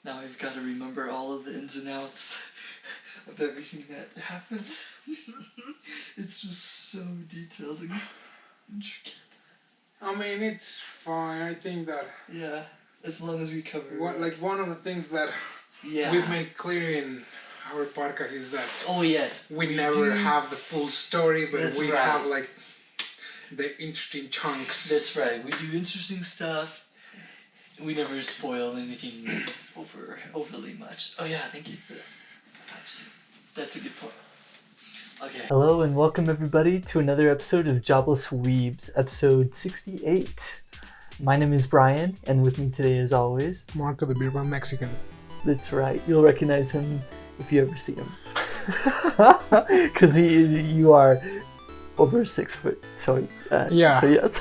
Now I've got to remember all of the ins and outs of everything that happened. It's just so detailed and intricate. I mean, it's fine. I think that... Yeah, as long as we cover... one of the things that we've made clear in our podcast is that... Oh, yes. We never have the full story, but That's we right. have, like, the interesting chunks. That's right. We do interesting stuff. We never spoil anything overly much. Oh, yeah, thank you for that. That's a good point. Okay. Hello and welcome everybody to another episode of Jobless Weebs, episode 68. My name is Brian, and with me today as always... Marco the Beer Bomb Mexican. That's right. You'll recognize him if you ever see him. Because you are over 6 foot, so... yeah. So yes.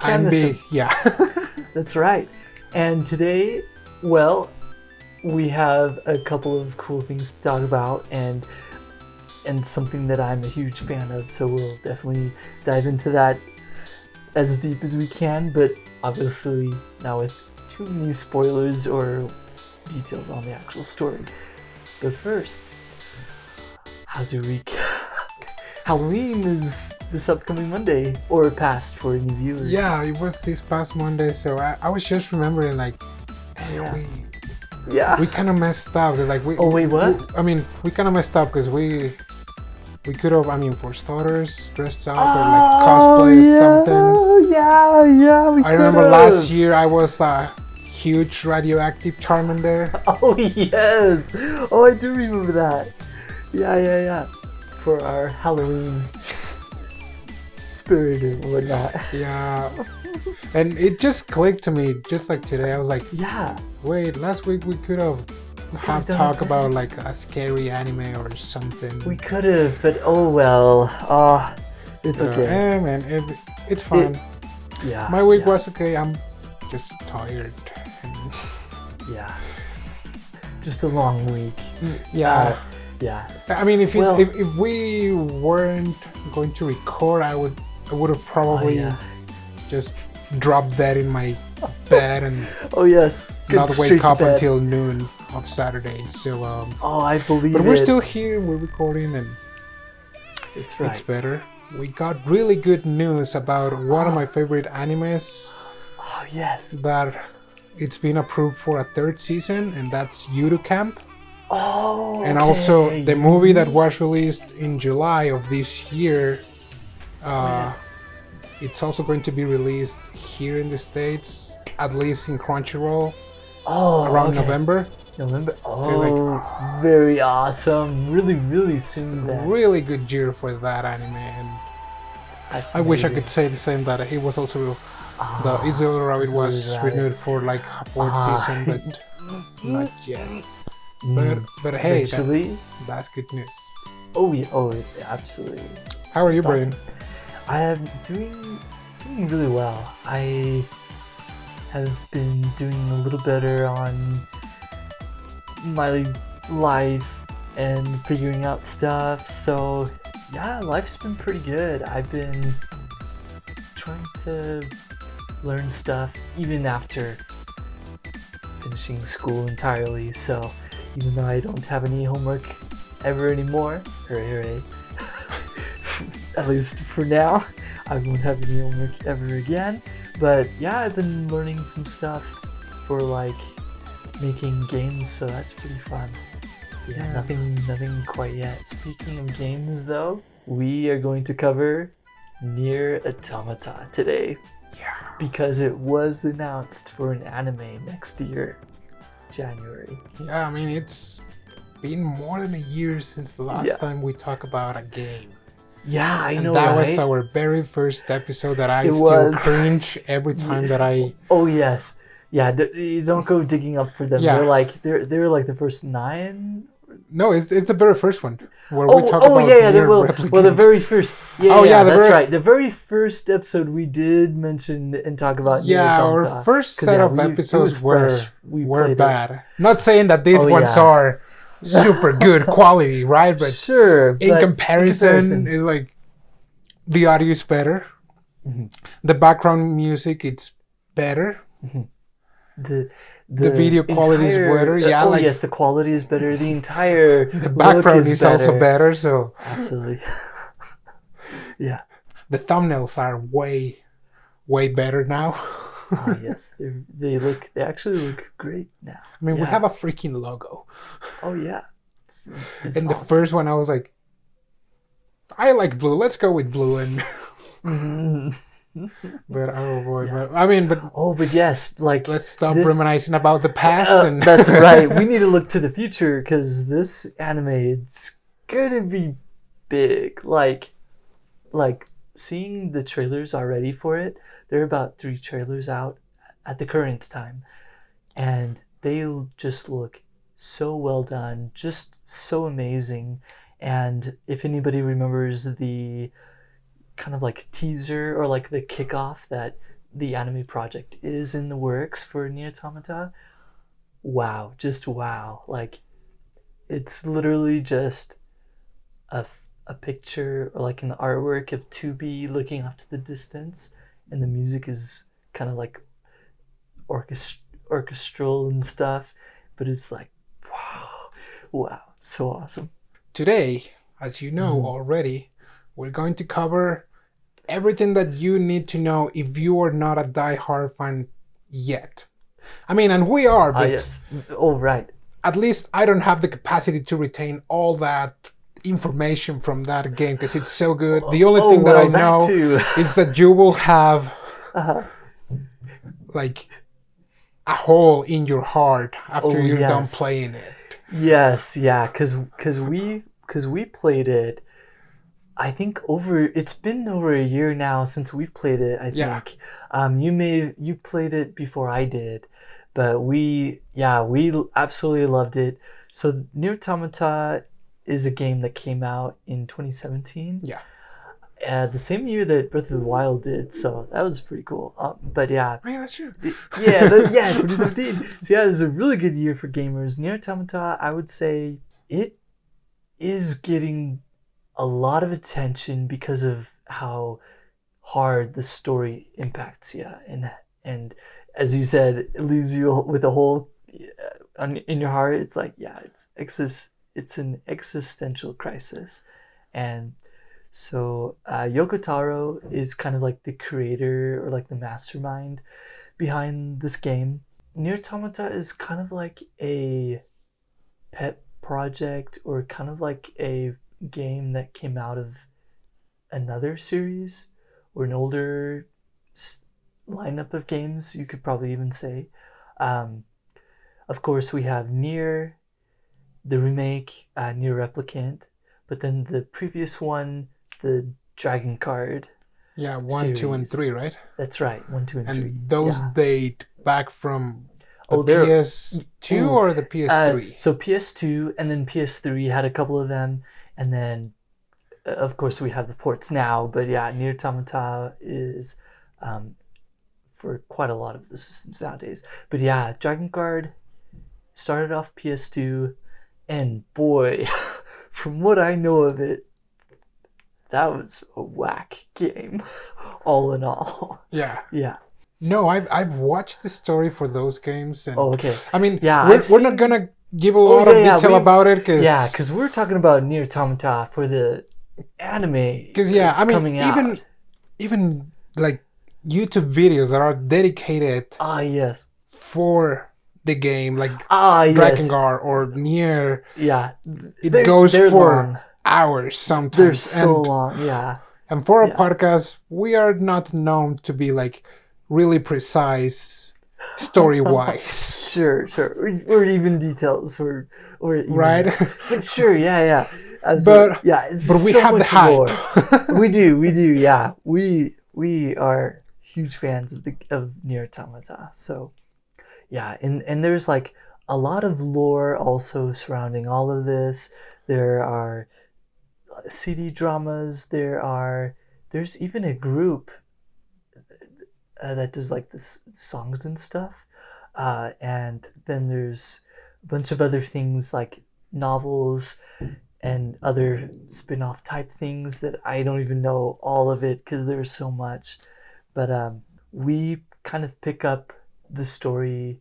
I'm big, yeah. That's right. And today, well, we have a couple of cool things to talk about and something that I'm a huge fan of, so we'll definitely dive into that as deep as we can, but obviously not with too many spoilers or details on the actual story. But first, how's your week? Halloween is this upcoming Monday, or past for any viewers. Yeah, it was this past Monday, so I was just remembering, like, hey, we kind of messed up. Like, we kind of messed up because we could have, for starters, dressed out or like cosplay or something. Yeah, I remember last year I was a huge radioactive Charmander. Oh, yes. Oh, I do remember that. Yeah. For our Halloween spirit or whatnot. Yeah. And it just clicked to me just like today. I was like, yeah. Wait, last week we could have talk about like a scary anime or something. We could have, but oh well. It's okay. Yeah, man, it's fine. My week was okay. I'm just tired. Yeah. Just a long week. Yeah. Yeah. I mean, if we weren't going to record, I would have probably just dropped dead in my bed and not wake up until noon of Saturday. So I believe but we're still here. We're recording and it's right. It's better. We got really good news about one of my favorite animes. Oh yes. That it's been approved for a 3rd season, and that's Yuru Camp. Oh, and also the movie that was released in July of this year, it's also going to be released here in the States, at least in Crunchyroll, around November. So very awesome. Really, really soon. Really good year for that anime, and I wish I could say the same, that it was also the Izzo Rabbit was renewed for like a 4th season, but not yet. But hey, that's good news. Oh yeah, absolutely. How are you, Brian? Awesome. I am doing really well. I have been doing a little better on my life and figuring out stuff. So yeah, life's been pretty good. I've been trying to learn stuff even after finishing school entirely. So even though I don't have any homework ever anymore, hooray, at least for now, I won't have any homework ever again. But yeah, I've been learning some stuff for like making games, so that's pretty fun. Yeah, nothing quite yet. Speaking of games though, we are going to cover NieR Automata today. Yeah. Because it was announced for an anime next year. January. Yeah, it's been more than a year since the last time we talked about a game. Yeah, I know, that right? was our very first episode that I still cringe every time that I... Oh, yes. Yeah, you don't go digging up for them. Yeah. They're like the first 9... No, it's the very first one. Where we talk about the very first. That's right. The very first episode we did mention and talk about. Our first set of episodes were bad. Not saying that these ones are super good quality, right? But sure. In comparison, it's like the audio is better. Mm-hmm. The background music, it's better. Mm-hmm. the video quality is better. Yeah, yes, the quality is better. The entire the background is better. also better. So absolutely, yeah. The thumbnails are way better now. Yes, they actually look great now. I mean, we have a freaking logo. Oh yeah. It's awesome. The first one, I was like, I like blue. Let's go with blue. And but oh boy, but yes, like let's stop reminiscing about the past. That's right. We need to look to the future because this anime it's gonna be big. Like seeing the trailers already for it. There are about 3 trailers out at the current time, and they just look so well done, just so amazing. And if anybody remembers the kind of like teaser or like the kickoff that the anime project is in the works for NieR Automata, wow, just wow. Like it's literally just a picture or like an artwork of 2B looking off to the distance, and the music is kind of like orchestral and stuff, but it's like wow, so awesome. Today, as you know already, we're going to cover everything that you need to know if you are not a die-hard fan yet. I mean, and we are, but yes. Oh, right. At least I don't have the capacity to retain all that information from that game because it's so good. The only thing that I know is that you will have like a hole in your heart after you're done playing it. Yes, yeah, because we played it. I think it's been over a year now since we've played it. I think you played it before I did, but we absolutely loved it. So NieR Automata is a game that came out in 2017. Yeah. The same year that Breath of the Wild did, so that was pretty cool. But yeah. Man, that's true. 2017. So yeah, it was a really good year for gamers. NieR Automata, I would say it is getting a lot of attention because of how hard the story impacts you. And as you said, it leaves you with a hole in your heart. It's like, it's an existential crisis. And so Yoko Taro is kind of like the creator or like the mastermind behind this game. NieR Automata is kind of like a pet project or kind of like a game that came out of another series or an older lineup of games, you could probably even say. Of course, we have NieR, the remake, NieR Replicant, but then the previous one, the Dragon Card. Yeah, 1, series. 2, and 3, right? That's right, 1, 2, and 3. And those date back from the PS2 or the PS3? So PS2 and then PS3 had a couple of them, and then of course we have the ports now. But yeah, NieR Automata is for quite a lot of the systems nowadays. But yeah, Dragon Guard started off PS2, and boy, from what I know of it, that was a whack game, all in all. Yeah. Yeah. No, I've watched the story for those games. And, okay. I mean, we're not going to give a lot of detail about it. Because we're talking about NieR Automata for the anime. Because, coming out. Even like YouTube videos that are dedicated for the game, like Drakengard or NieR. Yeah. It goes for long. Hours sometimes. They're so long, yeah. And for a podcast, we are not known to be like really precise story-wise. Sure. Or even details or even, right? But sure, yeah. But we so have the hype. we do, yeah. We are huge fans of NieR Automata. So yeah, and there's like a lot of lore also surrounding all of this. There are CD dramas. There's even a group that does like this songs and stuff, and then there's a bunch of other things like novels and other spin-off type things that I don't even know all of it because there's so much. But we kind of pick up the story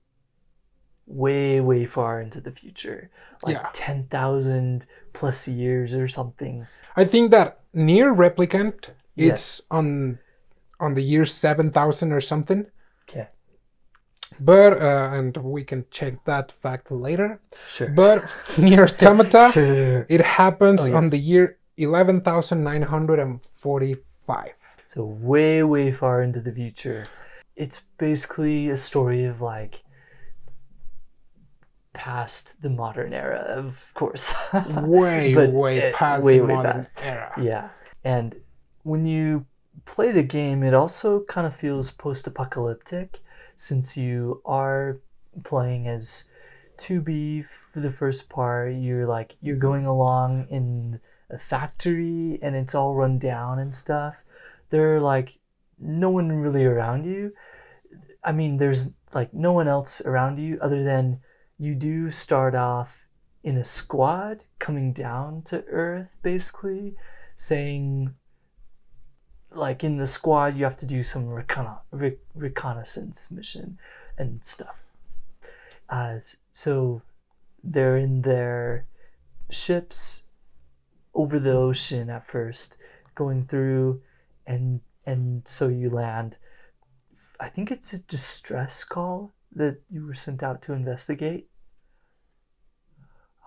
way far into the future, like 10,000 plus years or something. I think that NieR Replicant, it's on the year 7,000 or something. Okay. But and we can check that fact later. Sure. But NieR Automata, sure. It happens on the year 11,945. So way far into the future. It's basically a story of like past the modern era, of course. way past the modern era. Yeah. And when you play the game, it also kind of feels post-apocalyptic, since you are playing as 2B for the first part. You're going along in a factory and it's all run down and stuff. There are like no one really around you. I mean, there's like no one else around you other than you do start off in a squad coming down to Earth, basically saying, like, in the squad you have to do some reconnaissance mission and stuff. So they're in their ships over the ocean at first, going through, and so you land. I think it's a distress call that you were sent out to investigate.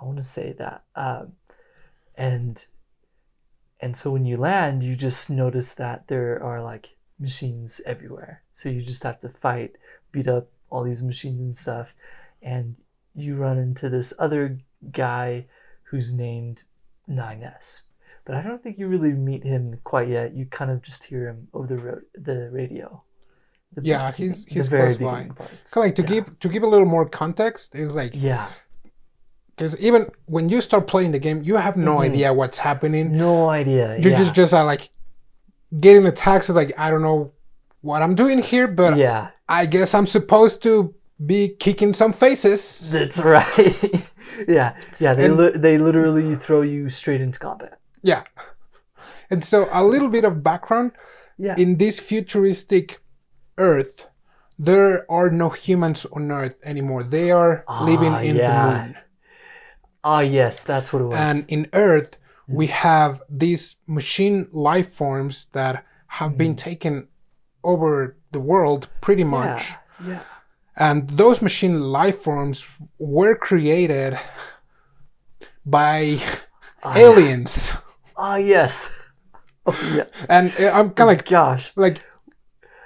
I want to say that. And so when you land, you just notice that there are like machines everywhere. So you just have to fight, beat up all these machines and stuff. And you run into this other guy who's named 9S. But I don't think you really meet him quite yet. You kind of just hear him over the radio. He's very close by. Parts. Like to give a little more context, is like because even when you start playing the game, you have no idea what's happening. No idea. You just are like getting attacked. So like, I don't know what I'm doing here, but I guess I'm supposed to be kicking some faces. That's right. They literally throw you straight into combat. Yeah. And so a little bit of background. Yeah. In this futuristic Earth, there are no humans on Earth anymore. They are living in the moon. Yes, that's what it was. And in Earth, we have these machine life forms that have been taken over the world pretty much. Yeah. And those machine life forms were created by aliens. Yes. Yes. And I'm kind of like, gosh. Like,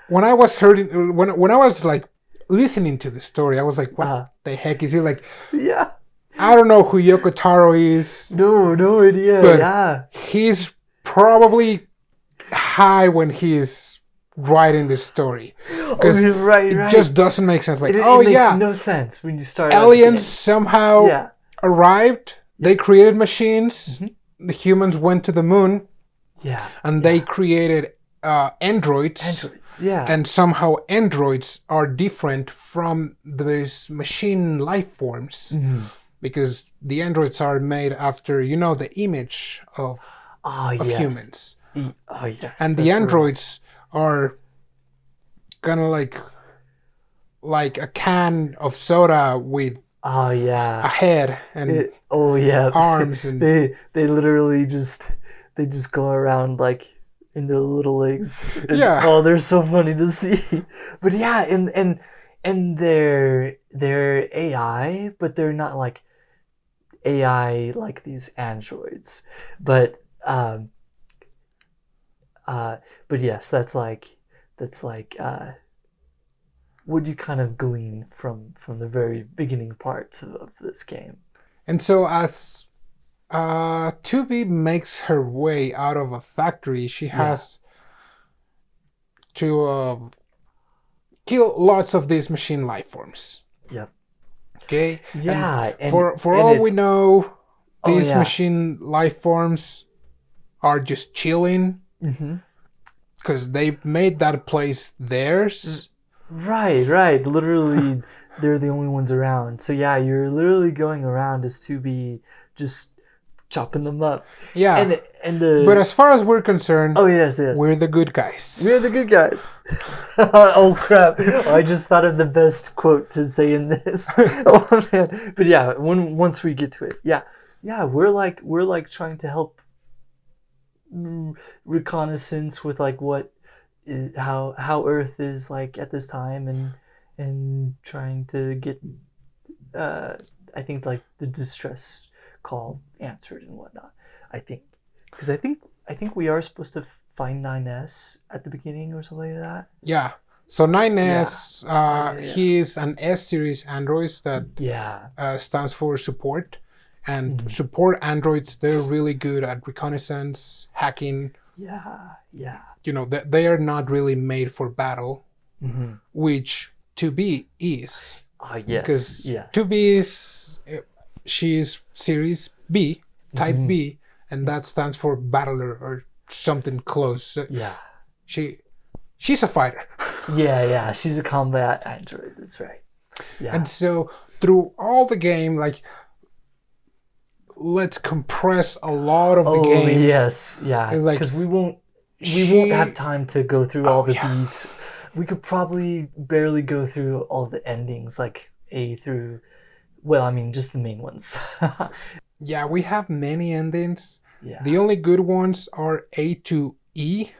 when I was when I was like listening to the story, I was like, what the heck is he like? Yeah. I don't know who Yoko Taro is. No idea. But he's probably high when he's writing this story. Because it just doesn't make sense. Like, it makes no sense when you start. Aliens somehow arrived. They created machines. The humans went to the moon. Yeah. And they created androids. And somehow androids are different from these machine life forms. Because the androids are made after, the image of humans. Yes. And the androids are kind of like a can of soda with a head and arms. And they literally just go around like in their little legs. And, they're so funny to see. But and they're AI, but they're not like AI like these androids. But yes, that's like what you kind of glean from the very beginning parts of this game. And so as 2B makes her way out of a factory, she has to kill lots of these machine life forms. Yep. Okay. Yeah. And for all we know, these machine life forms are just chilling. Because they made that place theirs. Right. Literally, they're the only ones around. So yeah, you're literally going around as 2B, just chopping them up. Yeah. And but as far as we're concerned, yes, we're the good guys. We're the good guys. Oh crap! I just thought of the best quote to say in this. Oh man! But yeah, once we get to it, we're like trying to help reconnaissance with like how Earth is like at this time, and trying to get I think like the distress call answered and whatnot. I think because I think we are supposed to find 9S at the beginning or something like that. Yeah. So 9S, he's an S-series android that stands for support. And support androids, they're really good at reconnaissance, hacking. Yeah. You know, they are not really made for battle, which 2B is. Because 2B is, she's Series B, Type B, and that stands for battler or something close. She's a fighter. Yeah, she's a combat android. That's right. Yeah. And so through all the game, like, let's compress a lot of the game. Oh yes, yeah. Because we won't have time to go through all the beats. We could probably barely go through all the endings, like A through, well, I mean, just the main ones. Yeah, we have many endings. Yeah. The only good ones are A to E.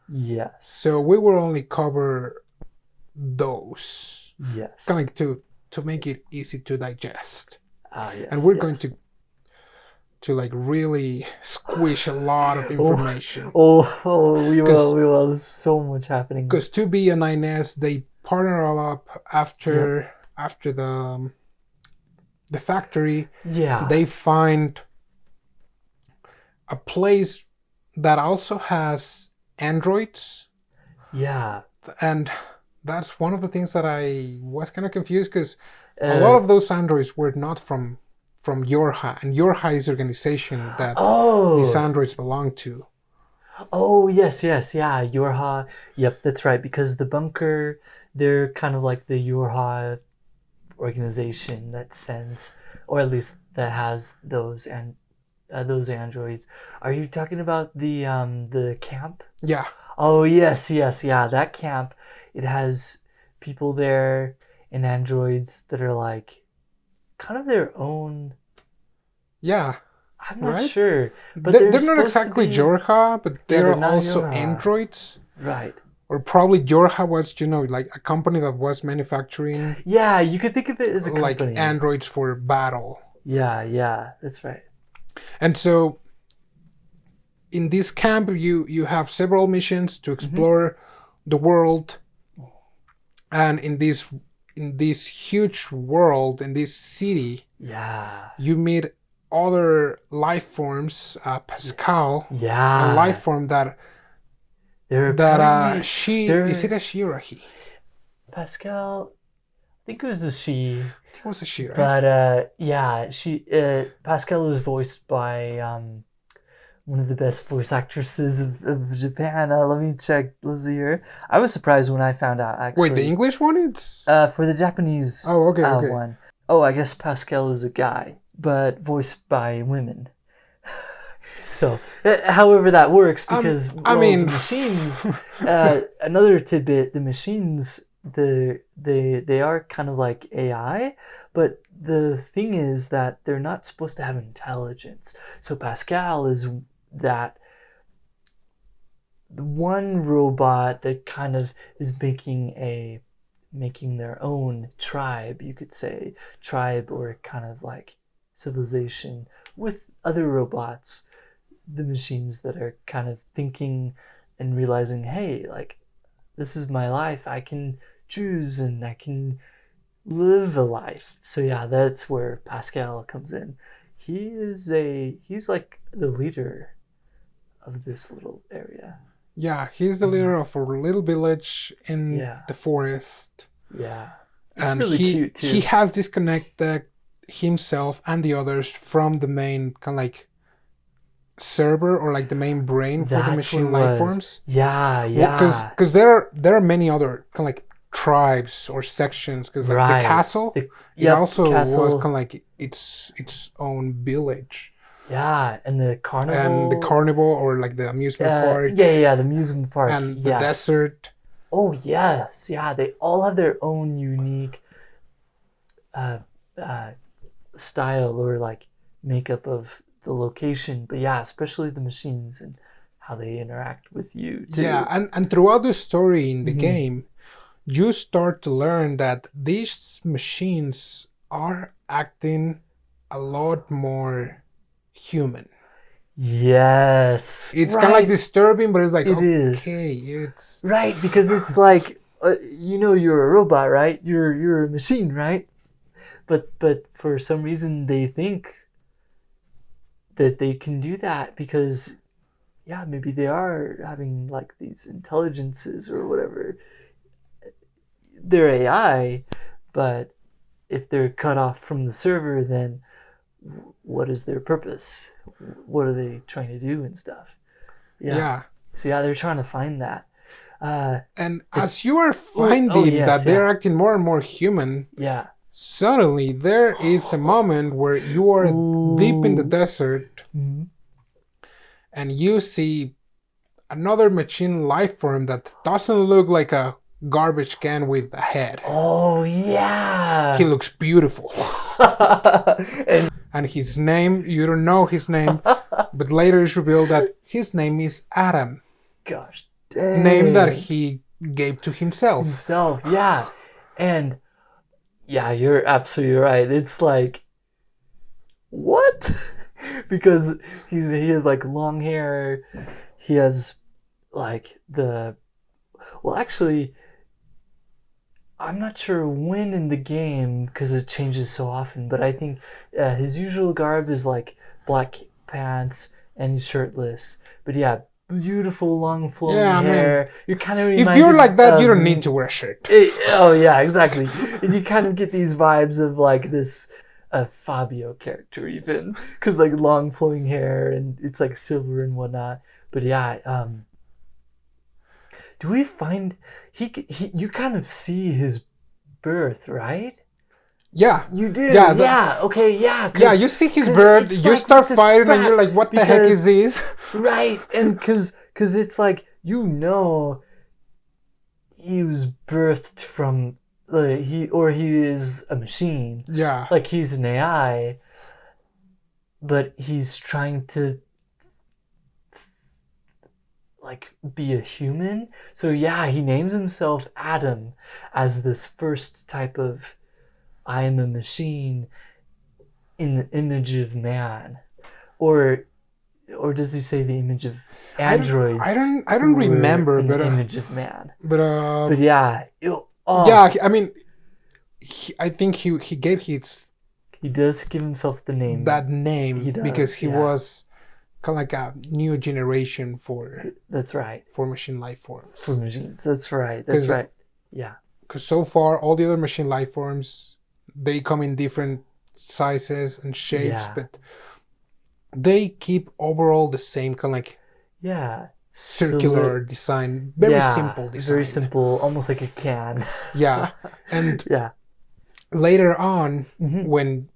Yes. So we will only cover those. Yes. Kind of like to make it easy to digest. Yes. And we're going to like really squish a lot of information. We will. There's so much happening. Because 2B and 9S, they partner up after the factory. Yeah. They find a place that also has androids. Yeah. And that's one of the things that I was kind of confused, because a lot of those androids were not from Yorha, and Yorha is the organization that these androids belong to. Oh, yes, yeah, Yorha. Yep, that's right, because the bunker, they're kind of like the Yorha organization that sends, or at least that has those androids. Are you talking about the camp? Yeah. Oh, yes, yeah, that camp, it has people there and androids that are like kind of their own. Yeah. I'm not sure. But they're not exactly Yorha, but they're also Yorha. androids. Right. Or probably Yorha was, like a company that was manufacturing. Yeah, you could think of it as a company. Like androids for battle. Yeah, that's right. And so in this camp, you have several missions to explore the world. And in this huge world, in this city, you meet other life forms. Pascal, a life form is it a she or a he? Pascal, I think it was a she. I think it was a she, right? But Pascal is voiced by one of the best voice actresses of Japan. Let me check. Let's see here. I was surprised when I found out, actually. Wait, the English one? It's for the Japanese okay. one. Oh, I guess Pascal is a guy, but voiced by women. So, however that works, because the machines. Another tidbit: the machines, they are kind of like AI, but the thing is that they're not supposed to have intelligence. So Pascal is that the one robot that kind of is making their own tribe, you could say, or kind of like civilization with other robots, the machines that are kind of thinking and realizing, hey, like, this is my life, I can choose and I can live a life. So yeah, that's where Pascal comes in. He's like the leader of this little area. Yeah, he's the leader of a little village in the forest. Yeah. It's and really cute too. He has disconnected himself and the others from the main kind of like server, or like the main brain for the machine life forms. Yeah. Because there are many other kind of like tribes or sections. Because like the castle, it also was kind of like its own village. Yeah, and the carnival. And the carnival, or like the amusement park. Yeah, the amusement park. And the desert. Oh, yes. Yeah, they all have their own unique style or like makeup of the location. But yeah, especially the machines and how they interact with you too. Yeah, and throughout the story in the game, you start to learn that these machines are acting a lot more human. Yes. It's kind of like disturbing, but it's like, okay, it's... Right, because it's like, you're a robot, right? You're a machine, right? But for some reason they think that they can do that because, yeah, maybe they are having like these intelligences or whatever. They're AI, but if they're cut off from the server, then what is their purpose? What are they trying to do and stuff? Yeah. So yeah, they're trying to find that. And as you are finding that they're acting more and more human, suddenly there is a moment where you are deep in the desert and you see another machine life form that doesn't look like a garbage can with a head. Oh, yeah. He looks beautiful. And his name, you don't know his name, but later it's revealed that his name is Adam. Gosh dang. Name that he gave to himself. Yeah. And yeah, you're absolutely right. It's like, what? Because he has like long hair. He has like actually, I'm not sure when in the game because it changes so often, but I think his usual garb is like black pants and he's shirtless. But yeah, beautiful long flowing hair. You're kind of if you're like that, you don't need to wear a shirt. Yeah, exactly. And you kind of get these vibes of like this Fabio character even, because like long flowing hair and it's like silver and whatnot. But yeah, do we find you kind of see his birth, right? Yeah. You do? Yeah. Okay, yeah. Yeah, you see his birth, you like start fighting and you're like, what the heck is this? Right, and because it's like, he was birthed from, he is a machine. Yeah. Like he's an AI, but he's trying to like be a human. So yeah, he names himself Adam as this first type of I am a machine in the image of man. Or does he say the image of androids? I don't remember, but the image of man. But yeah. Yeah, I mean, I think he gave he does give himself the name. That name because he was kind of like a new generation for. That's right. For machine life forms. For machines, that's right. That's right. Yeah. Because so far, all the other machine life forms, they come in different sizes and shapes, but they keep overall the same kind of like circular design, very simple design. Very simple, almost like a can. Yeah, and later on, when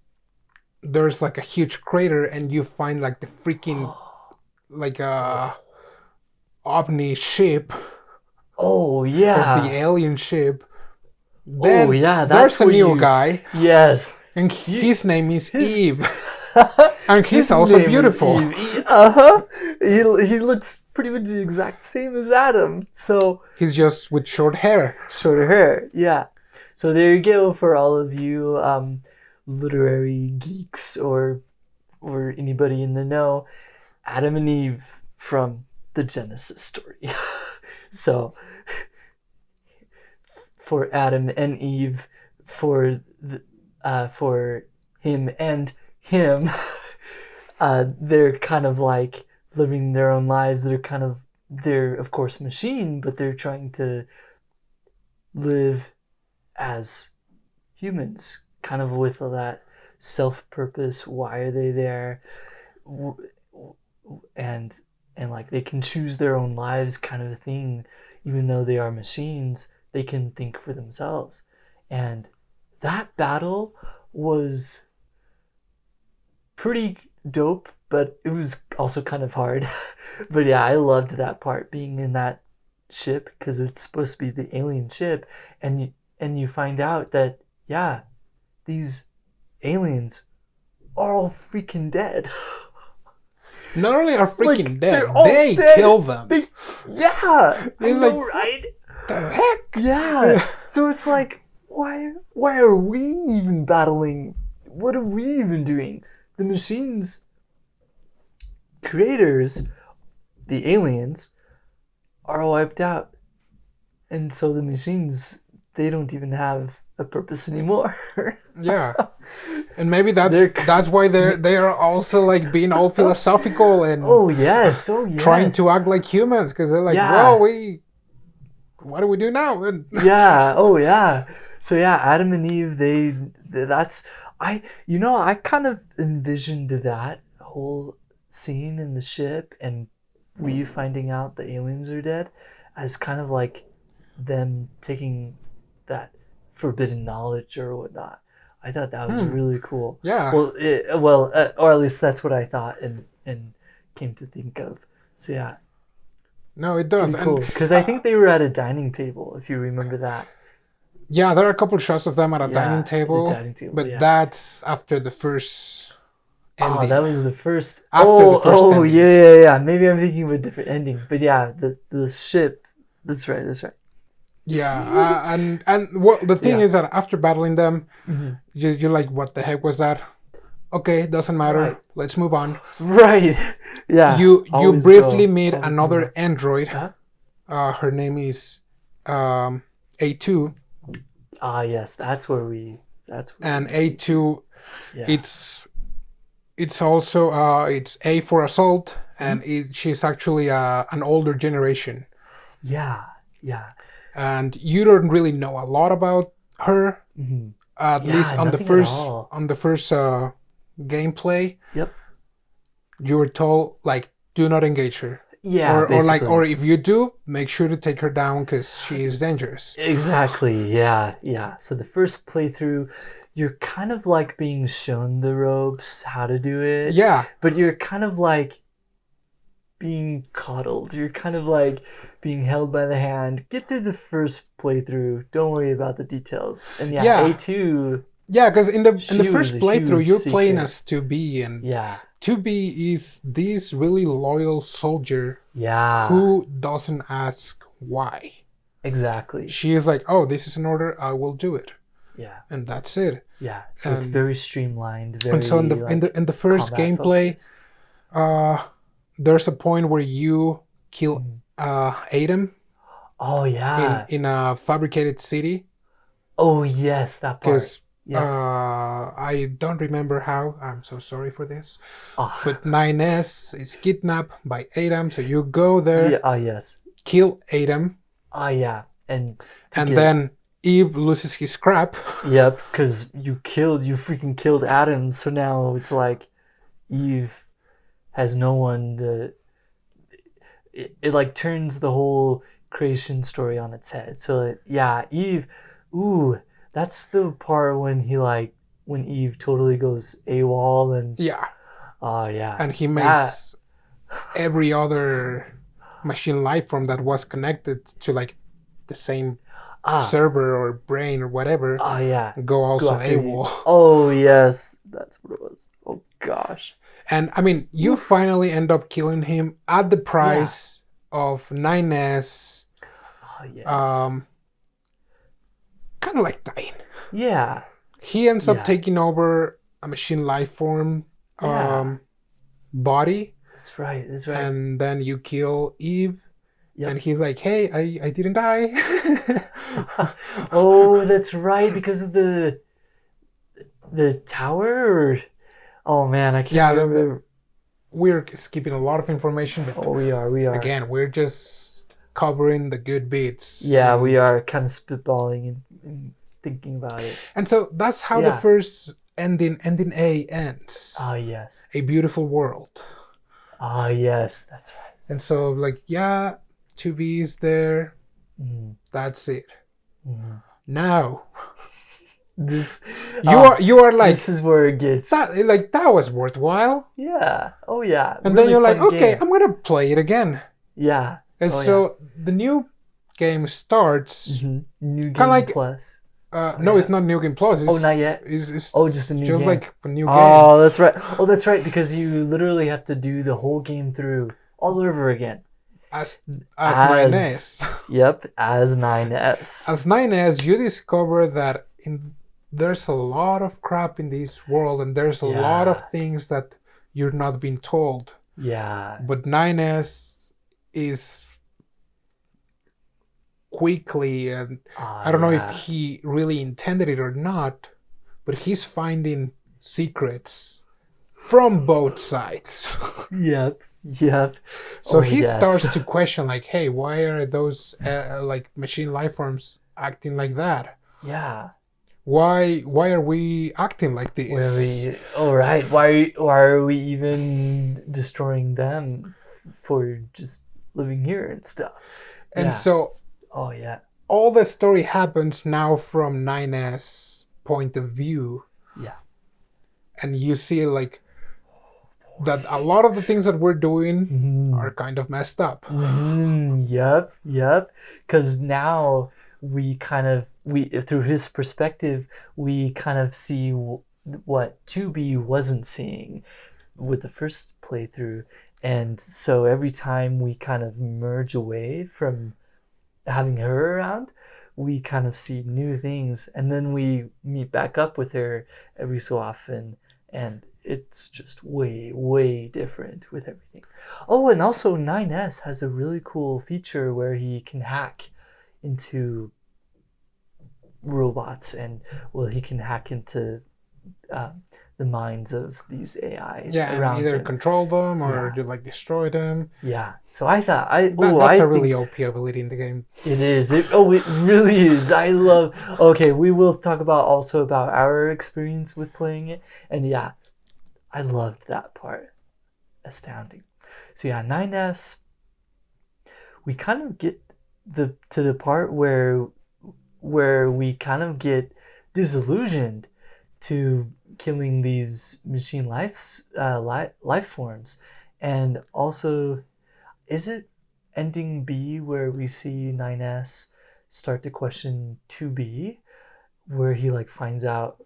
there's like a huge crater and you find like the freaking like a ovni ship. Oh yeah, of the alien ship. Then there's a new guy. Yes, and his name is Eve. And he's also beautiful. He looks pretty much the exact same as Adam. So he's just with short hair. Shorter hair, yeah. So there you go for all of you literary geeks or anybody in the know. Adam and Eve from the Genesis story. So for Adam and Eve, for him and him, they're kind of like living their own lives. They're of course machine, but they're trying to live as humans, kind of with that self-purpose. Why are they there? And like they can choose their own lives, kind of a thing. Even though they are machines, they can think for themselves. And that battle was pretty dope, but it was also kind of hard. But yeah, I loved that part, being in that ship, because it's supposed to be the alien ship, and you find out that these aliens are all freaking dead. Not only are freaking dead, they kill them. I know, right? The heck? Yeah. So it's like, why are we even battling? What are we even doing? The machines creators, the aliens, are wiped out. And so the machines, they don't even have a purpose anymore. Yeah. And maybe that's why they are also like being all philosophical and trying to act like humans, because they're like, well, what do we do now? So Adam and Eve, I kind of envisioned that whole scene in the ship and we finding out the aliens are dead as kind of like them taking that forbidden knowledge or whatnot. I thought that was really cool. Yeah. Or at least that's what I thought and came to think of. So yeah. No, it does. Pretty cool. Because I think they were at a dining table, if you remember that. Yeah, there are a couple shots of them at a dining table. But that's after the first ending. Oh, that was the first. After the first ending. Yeah. Maybe I'm thinking of a different ending. But yeah, the ship. That's right. Yeah, and the thing is that after battling them, you're like, what the heck was that? Okay, doesn't matter. Right. Let's move on. Right. Yeah. You briefly meet another android. Her name is A2. Yes, that's where and A2, it's also it's A for assault, and she's actually an older generation. Yeah. And you don't really know a lot about her, at least on the first gameplay. Yep. You were told like, do not engage her. Yeah, or if you do, make sure to take her down because she is dangerous. Exactly. Yeah. So the first playthrough, you're kind of like being shown the ropes, how to do it. Yeah. But you're kind of like being coddled. You're kind of like being held by the hand. Get through the first playthrough. Don't worry about the details. And A2. Yeah, because in the first playthrough, you're playing as 2B, and 2B is this really loyal soldier who doesn't ask why. Exactly. She is like, oh, this is an order, I will do it. Yeah. And that's it. Yeah. So it's very streamlined. And so in the first gameplay, there's a point where you kill Adam. Oh yeah. In a fabricated city. Oh yes, that part. Because I don't remember how. I'm so sorry for this. But 9S is kidnapped by Adam, so you go there. Yes. Kill Adam. Yeah. And then Eve loses his crap. Yep, because you freaking killed Adam, so now it's like Eve has no one to... It like turns the whole creation story on its head. So Eve... Ooh, that's the part when when Eve totally goes AWOL and... Yeah. Yeah. And he makes every other machine life form that was connected to like the same server or brain or whatever go AWOL. Oh yes, that's what it was. Oh gosh. And I mean, you finally end up killing him at the price of 9S. Oh yes. Kind of like dying. Yeah. He ends up taking over a machine life form body. That's right. And then you kill Eve. Yep. And he's like, hey, I didn't die. Oh, that's right, because of the tower? Oh man, I can't remember. We're skipping a lot of information, but we are. Again, we're just covering the good bits. Yeah, we are kind of spitballing and thinking about it. And so that's how the first ending A ends. Yes. A beautiful world. Yes, that's right. And so like 2B is there. That's it. Now This you are like, this is where it gets that was worthwhile. Yeah. Oh yeah. And really then you're like, okay, game. I'm gonna play it again. Yeah. And the new game starts New game like, plus. No, it's not New Game Plus. It's, not yet. It's just a new game. Like a new game. Oh, that's right. Oh, that's right. Because you literally have to do the whole game through all over again. As 9S. Yep, as 9S. As 9S, you discover that there's a lot of crap in this world, and there's a lot of things that you're not being told. Yeah. But 9S is quickly, and I don't know if he really intended it or not, but he's finding secrets from both sides. Yep. So he starts to question, like, hey, why are those like machine life forms acting like that? Yeah. Why are we acting like this? Why are we even destroying them for just living here and stuff? And so all the story happens now from 9S point of view. Yeah. And you see like that a lot of the things that we're doing are kind of messed up. Yep. Because now we through his perspective, we kind of see what 2B wasn't seeing with the first playthrough. And so every time we kind of merge away from having her around, we kind of see new things, and then we meet back up with her every so often, and it's just way different with everything. Oh, and also 9S has a really cool feature where he can hack into robots, and he can hack into the minds of these AI around either him. Control them or like destroy them. Yeah, so I thought that's a really OP ability in the game. It is. It really is. I love. Okay, we will talk about our experience with playing it, and I loved that part. Astounding. So 9S, we kind of get to the part where we kind of get disillusioned to killing these machine life forms. And also, is it ending B where we see 9S start to question 2B, where he like finds out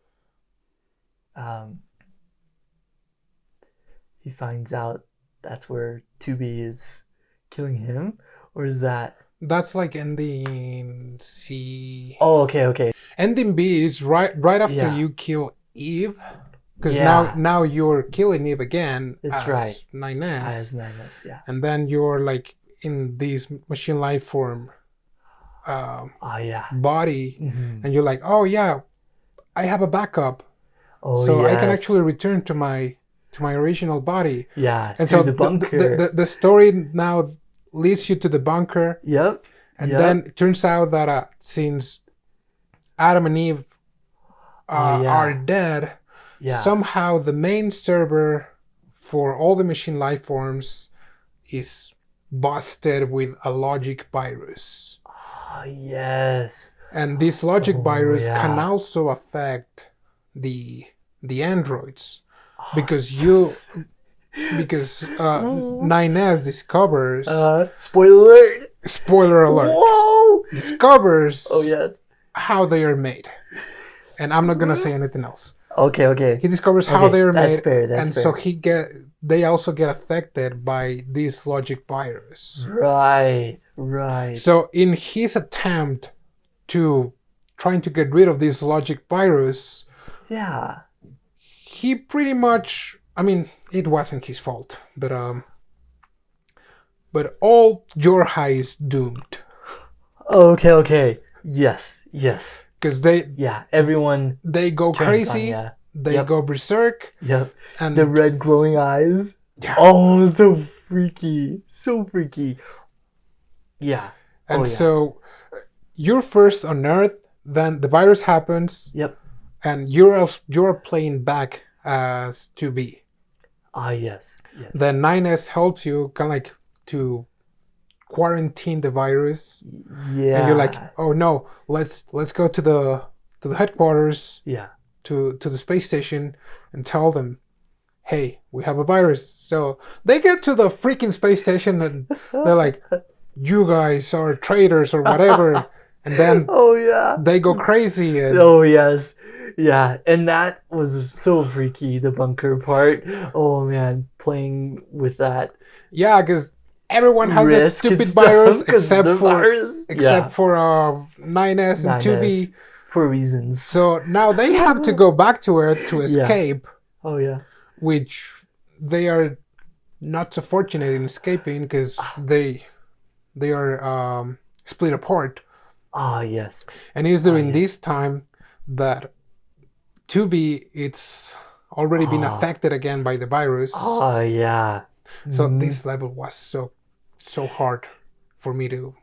that's where 2B is killing him? Or is that... That's like ending C. Oh, okay. Ending B is right after you kill Eve, because now you're killing Eve again. That's as right. 9S. As 9S, yeah. And then you're like in this machine life form body, and you're like, oh yeah, I have a backup, so I can actually return to my original body. Yeah, and so the bunker. The story now leads you to the bunker. Yep. And then it turns out that since Adam and Eve are dead, somehow the main server for all the machine life forms is busted with a logic virus. Oh, yes. And this logic virus can also affect the androids, because 9S discovers spoiler alert. Whoa! Discovers how they are made. And I'm not gonna say anything else. Okay. He discovers how they are made. That's fair. So they also get affected by this logic virus. Right. So in his attempt to trying to get rid of this logic virus, he pretty much, I mean, it wasn't his fault, but all Jorha is doomed. Okay. Yes. Because everyone they go crazy. They go berserk. Yep. And the red glowing eyes. Yeah. Oh, so freaky. Yeah. And so you're first on Earth, then the virus happens. Yep. And you're playing back as 2B. Yes. Then 9S helps you kind of like to quarantine the virus. Yeah. And you're like, oh no, let's go to to the headquarters, Yeah. to the space station, and tell them, hey, we have a virus. So they get to the freaking space station and they're like, you guys are traitors or whatever. And then they go crazy. And oh, yes. Yeah. And that was so freaky, the bunker part. Oh, man. Playing with that. Yeah, because everyone has this stupid virus except for NieR and 2B. For reasons. So now they have to go back to Earth to escape. Yeah. Oh, yeah. Which they are not so fortunate in escaping because they are split apart. Ah, yes. And it's during this time that 2B it's already been affected again by the virus. Oh, yeah. So this level was so hard for me to,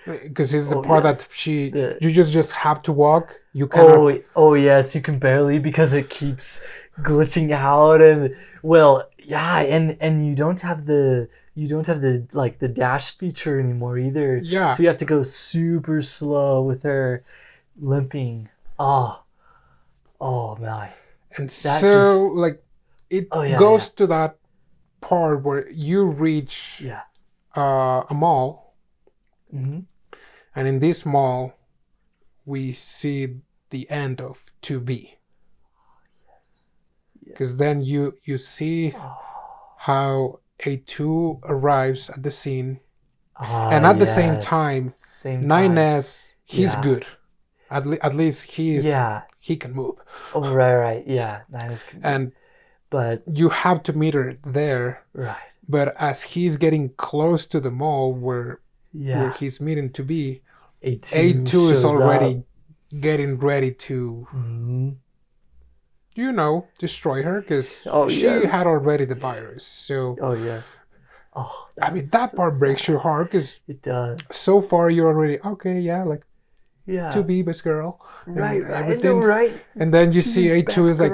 because it's the part that you just have to walk. You cannot. Oh yes, you can barely because it keeps glitching out and and you don't have the like the dash feature anymore either. Yeah. So you have to go super slow with her limping. Oh my. And it goes to that part where you reach a mall. Mm-hmm. And in this mall, we see the end of 2B. Because then you see how A2 arrives at the scene. And at the same time, NieR, he's good. At least he can move. Oh, right. Yeah, NieR is good. But you have to meet her there. Right. But as he's getting close to the mall where he's meeting 2B, A2 is already getting ready to, destroy her because she had already the virus. So. Oh yes. Oh, that part breaks your heart because it does. So far you're already 2B best girl. Right. I know, right. And then you see A2 is like.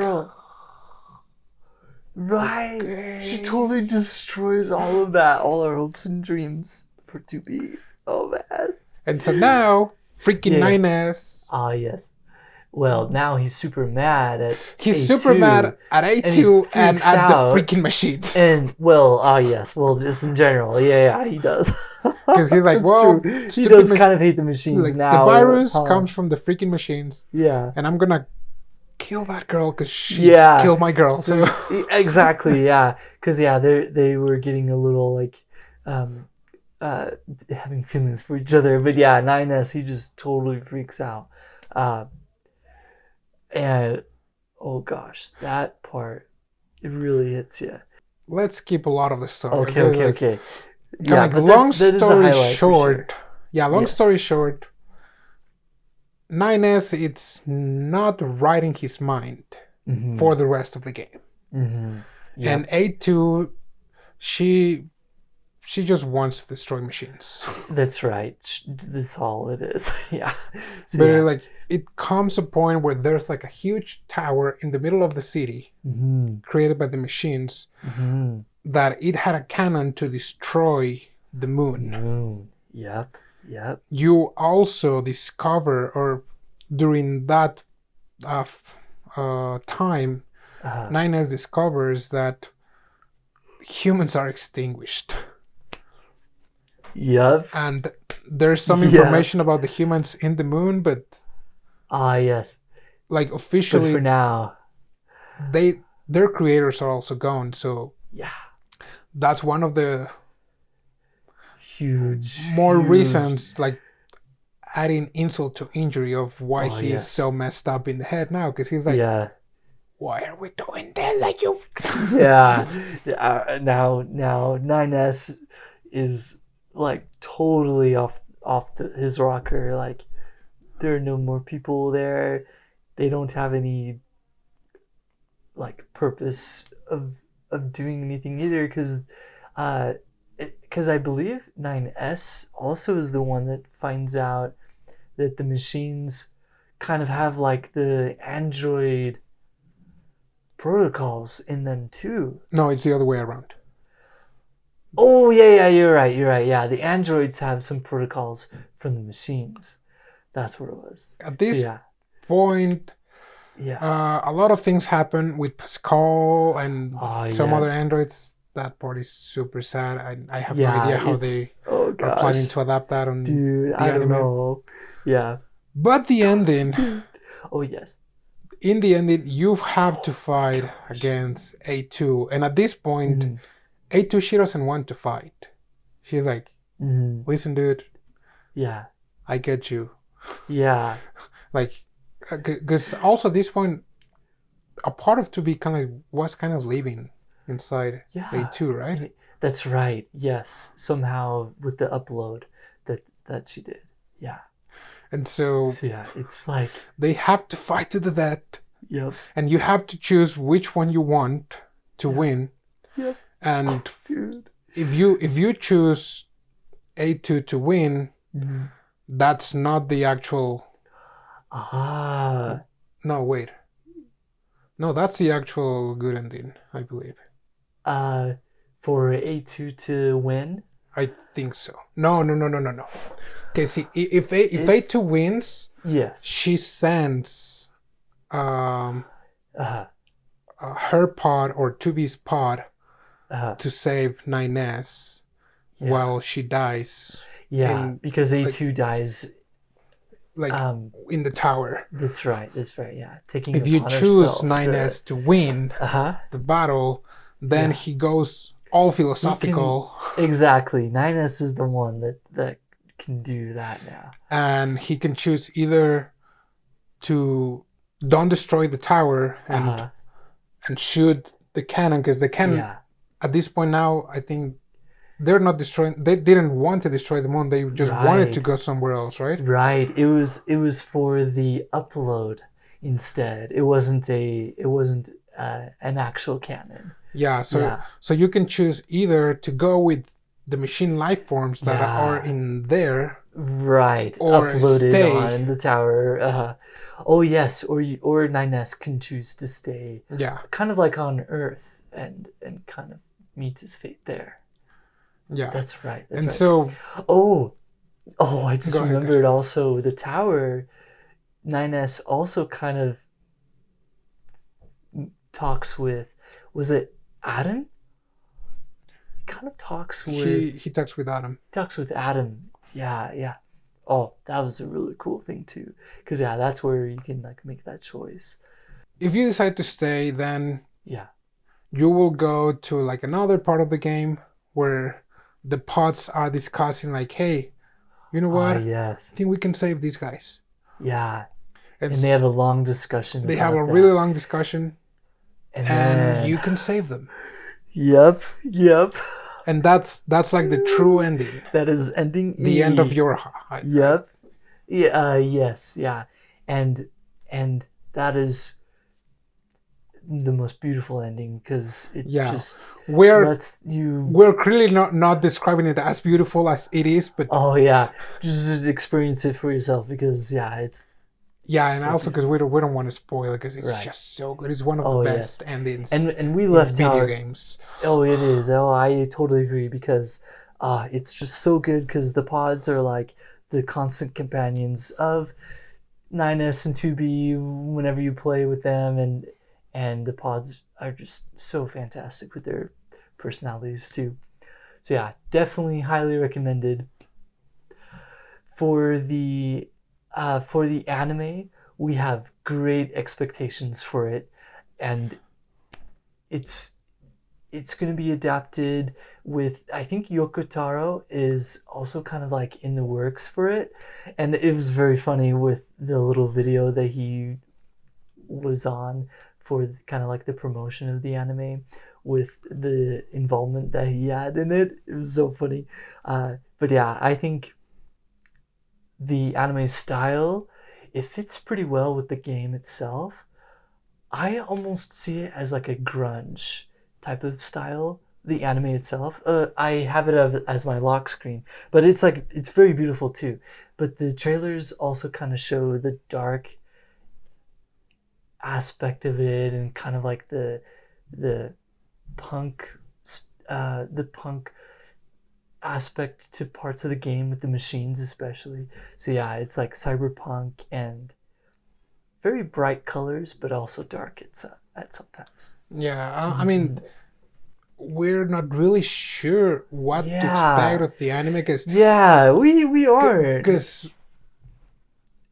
Right. Okay. She totally destroys all of that, all our hopes and dreams for 2B. Oh, man. And so now, freaking NieR. Ah, yes. Well, now he's super mad at He's A2, super mad at A2 and at the freaking machines. And, just in general. Yeah, he does. Because he's like, he does kind of hate the machines now. The virus comes from the freaking machines. Yeah. And I'm going to kill that girl because she killed my girl. So exactly, yeah. Because they were getting a little like having feelings for each other. But yeah, NieR, he just totally freaks out. And oh gosh, that part, it really hits you. Let's keep a lot of the story. Okay. Long story short. Yeah, long story short. NieR, it's not writing his mind for the rest of the game. Mm-hmm. Yep. And A2, she just wants to destroy machines. That's right. That's all it is. Yeah. So, but it comes a point where there's like a huge tower in the middle of the city created by the machines that it had a cannon to destroy the moon. Yep. You also discover, or during that time, NieR discovers that humans are extinguished. Yep. And there's some information about the humans in the moon, but yes. Like officially, but for now, their creators are also gone. So that's one of the huge reasons, like adding insult to injury of why he's so messed up in the head now, because he's like, why are we doing that? Like you. Now NieR is like totally off his rocker. Like there are no more people there. They don't have any like purpose of doing anything either, because I believe NieR also is the one that finds out that the machines kind of have like the android protocols in them too. No, it's the other way around. Oh yeah, you're right. Yeah, the androids have some protocols from the machines. That's what it was. At this point, a lot of things happen with Pascal and some other androids. That part is super sad. I have no idea how they are planning to adapt that on the I anime. don't know. Yeah. But the ending. Oh, yes. In the ending, you have to fight against A2. And at this point, A2, she doesn't want to fight. She's like, listen, dude. Yeah. I get you. Yeah. Like, because also at this point, a part of 2B was kind of living inside A2, right? That's right. Yes. Somehow with the upload that she did. Yeah. And so yeah, it's like they have to fight to the death. Yep. And you have to choose which one you want to win. Yep. And dude, if you choose A2 to win, that's not the actual. No, wait. No, that's the actual good ending, I believe. For A2 to win? I think so. No. Okay, see, if A2 wins, yes, she sends her pod or 2B's pod to save 9S while she dies. Yeah, because A2 dies in the tower. That's right. Yeah, taking. If you choose 9S to win the battle, then he goes all philosophical. Exactly, 9S is the one that can do that now. And he can choose either to don't destroy the tower and shoot the cannon, because the cannon at this point now, I think they're not destroying. They didn't want to destroy the moon. They just wanted to go somewhere else, right? Right. It was for the upload instead. It wasn't an actual cannon. Yeah. So you can choose either to go with the machine life forms that are in there, right? Or uploaded stay on the tower. Oh yes, or 9S can choose to stay. Yeah. Kind of like on Earth and kind of meet his fate there. Yeah, that's right. So, I just remembered also the tower. 9S also kind of talks with, was it Adam? He kind of talks with. He talks with Adam. He talks with Adam. Yeah. Oh, that was a really cool thing too, because that's where you can make that choice. If you decide to stay, then you will go to another part of the game where the pods are discussing hey, you know what? Yes. I think we can save these guys. Yeah. And they have a long discussion. They have a really long discussion. And you can save them. Yep. And that's the true ending. That is ending the end of your. Yep. Yes. Yeah. And that is the most beautiful ending, because it just lets you. We're clearly not describing it as beautiful as it is, but just experience it for yourself, because it's. Yeah, and so also because we don't want to spoil it, because it's just so good. It's one of the best endings. And we left video games. Oh, it is. Oh, I totally agree, because it's just so good, because the pods are the constant companions of 9S and 2B whenever you play with them, and the pods are just so fantastic with their personalities too. So definitely highly recommended. For the anime, we have great expectations for it, and it's going to be adapted with, I think Yoko Taro is also kind of in the works for it, and it was very funny with the little video that he was on for kind of the promotion of the anime, with the involvement that he had in it. It was so funny. But I think the anime style, it fits pretty well with the game itself. I almost see it as a grunge type of style, the anime itself. I have it as my lock screen, but it's it's very beautiful too. But the trailers also kind of show the dark aspect of it, and kind of the punk aspect to parts of the game with the machines especially. So it's cyberpunk and very bright colors, but also dark at sometimes. Yeah, I mean, we're not really sure what to expect of the anime because we aren't, because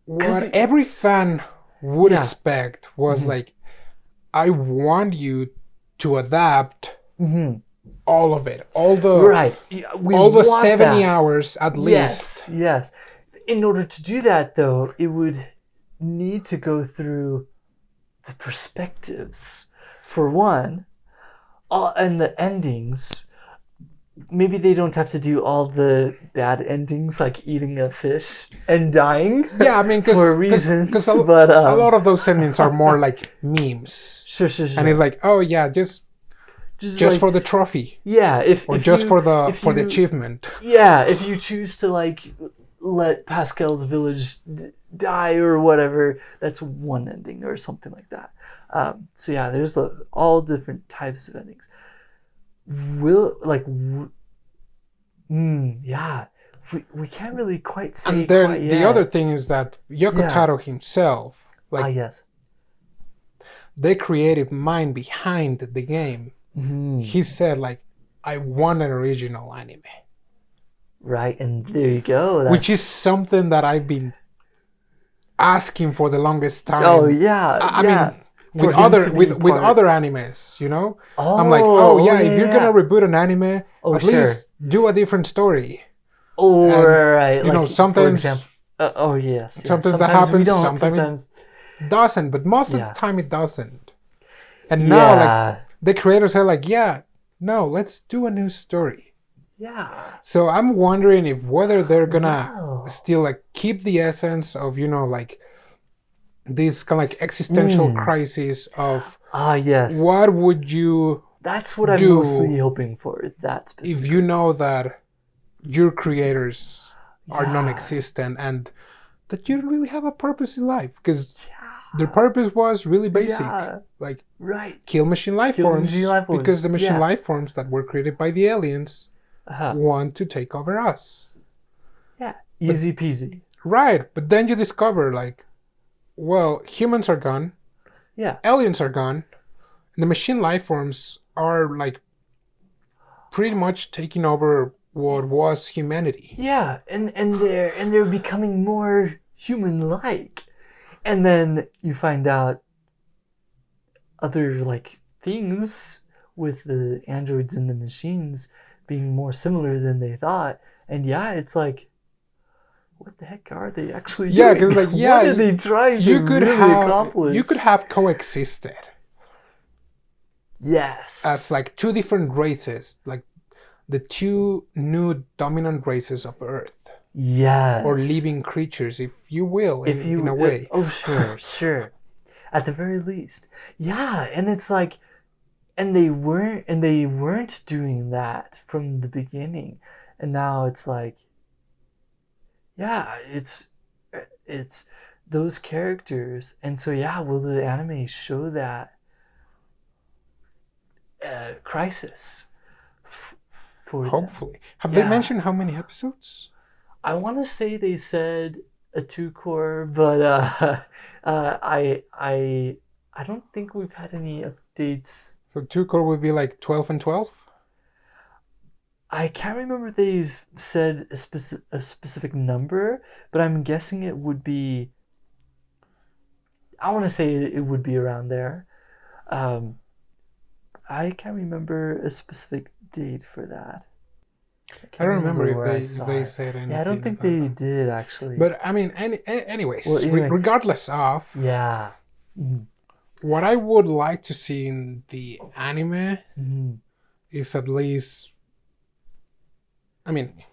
what every fan would expect was like, I want you to adapt all of it, all the all the 70 hours at least. Yes. In order to do that, though, it would need to go through the perspectives, for one, and the endings. Maybe they don't have to do all the bad endings, like eating a fish and dying. Yeah, I mean, for reasons. Because a lot of those endings are more like memes. Sure. And it's like, oh yeah, just like, for the trophy. Yeah, for the achievement. Yeah, if you choose to like let Pascal's village die or whatever, that's one ending or something like that. So yeah, there's all different types of endings. We can't really quite say. And then the other thing is that Yoko Taro himself, the creative mind behind the game, he said like, I want an original anime. Right, and there you go. Which is something that I've been asking for the longest time. Oh yeah, I mean, with other animes, you know. I'm like, if you're gonna reboot an anime, at least do a different story. Right, you know, sometimes. Sometimes that happens. Sometimes it doesn't, but most of the time it doesn't. And now, like, the creators are like, let's do a new story. Yeah. So I'm wondering whether they're gonna still like keep the essence of, you know, like this kind of like existential crisis of what would you That's what I'm mostly hoping for. That specifically. If you know that your creators are non-existent and that you don't really have a purpose in life because their purpose was really basic, like kill machine life forms because the machine life forms that were created by the aliens want to take over us. Yeah, easy peasy. Right, but then you discover like, well, humans are gone. Yeah, aliens are gone, and the machine life forms are like pretty much taking over what was humanity. Yeah, and they're becoming more human-like, and then you find out other like things with the androids and the machines being more similar than they thought, and it's like, what the heck are they actually doing? Because like what are they trying to really accomplish? You could have coexisted. Yes. As like two different races, like the two new dominant races of Earth. Yes. Or living creatures, if you will, in a way. Sure. At the very least. Yeah, and it's like, and they weren't doing that from the beginning. And now it's like, it's those characters. And so will the anime show that crisis for hopefully them? Have they mentioned how many episodes? I want to say they said a 2-core, but I don't think we've had any updates. So 2-core would be like 12 and 12? I can't remember if they said a specific number, but I'm guessing it would be, I want to say it would be around there. I can't remember a specific date for that. I don't remember if they said anything. Yeah, I don't think they did actually. But I mean, anyways, regardless of. Yeah. Mm-hmm. What I would like to see in the anime is at least, I mean,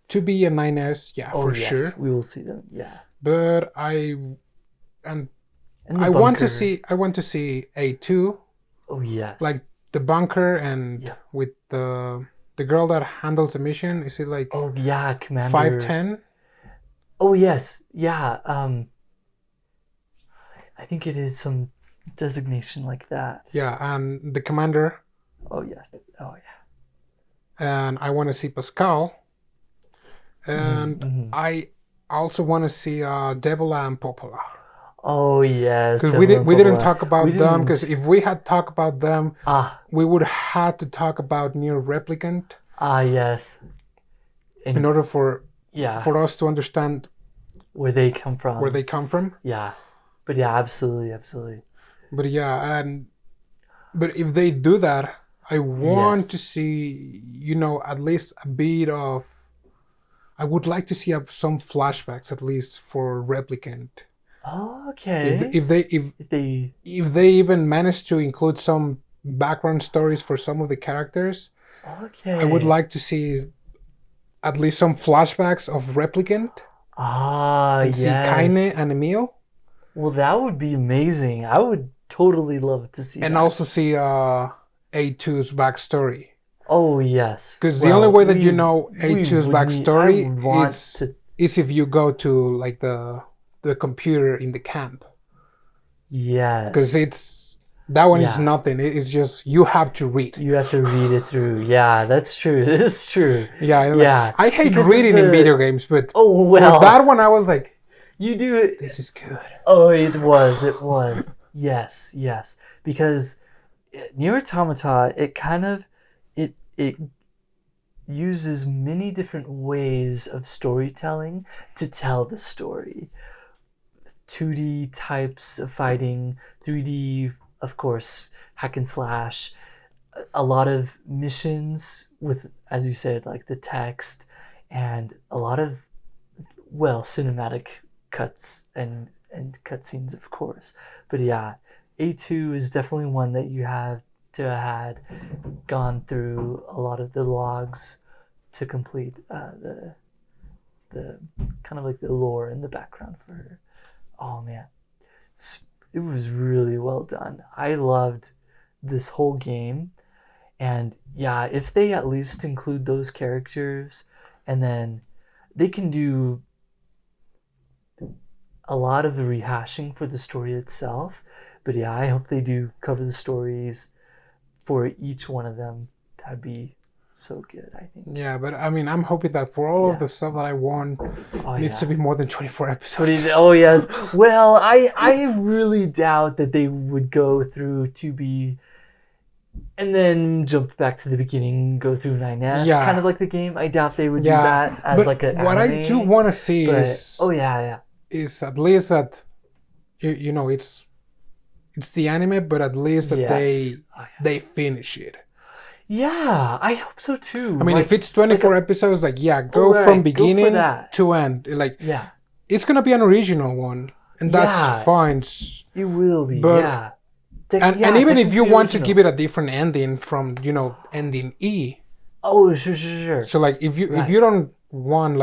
to be a 9S, for sure. We will see them, But I want to see A2. Oh yes. Like the bunker and with the girl that handles the mission, is it like Commander 510? Oh yes, I think it is some designation like that. Yeah, and the commander. Oh yes. Oh yeah. And I want to see Pascal. And I also want to see Debola and Popola. Oh yes, because we didn't talk about them. Because if we had talked about them, we would have to talk about NieR Replicant. Yes. In order for us to understand where they come from. Yeah, but yeah, absolutely. But yeah, but if they do that, I want to see, at least a bit of. I would like to see some flashbacks, at least for Replicant. Oh, okay. If they even manage to include some background stories for some of the characters, I would like to see at least some flashbacks of Replicant. And see Kaine and Emil. Well, that would be amazing. I would totally love to see that. And also see A2's backstory. Oh, yes. Because the only way that you know A2's backstory is if you go to like the computer in the camp. Yes. Because that one is nothing. It's just you have to read. You have to read it through. Yeah, that's true. That is true. Yeah. I hate reading in video games, but for that one I was like, you do it. This is good. Oh, it was. Yes. Because NieR Automata, it uses many different ways of storytelling to tell the story. 2D types of fighting, 3D, of course, hack and slash, a lot of missions with, as you said, like the text, and a lot of, cinematic cuts and cutscenes, of course. But yeah, A2 is definitely one that you have to had gone through a lot of the logs to complete the kind of like the lore in the background for her. Oh man, it was really well done. I loved this whole game, and yeah, if they at least include those characters, and then they can do a lot of the rehashing for the story itself. But yeah, I hope they do cover the stories for each one of them. That'd be so good, I think. Yeah, but I mean, I'm hoping that for all of the stuff that I want, needs to be more than 24 episodes. Oh, yes. Well, I really doubt that they would go through 2B and then jump back to the beginning, go through 9S, kind of like the game. I doubt they would do that as like an what anime. I do want to see is... Oh, yeah. Is at least that, it's the anime, but at least that they finish it. Yeah, I hope so too. I mean, if it's 24 episodes, go from beginning to end. It's gonna be an original one, and that's fine. It will be, but, and even if you want to give it a different ending from, ending E. Oh, sure. So if you don't want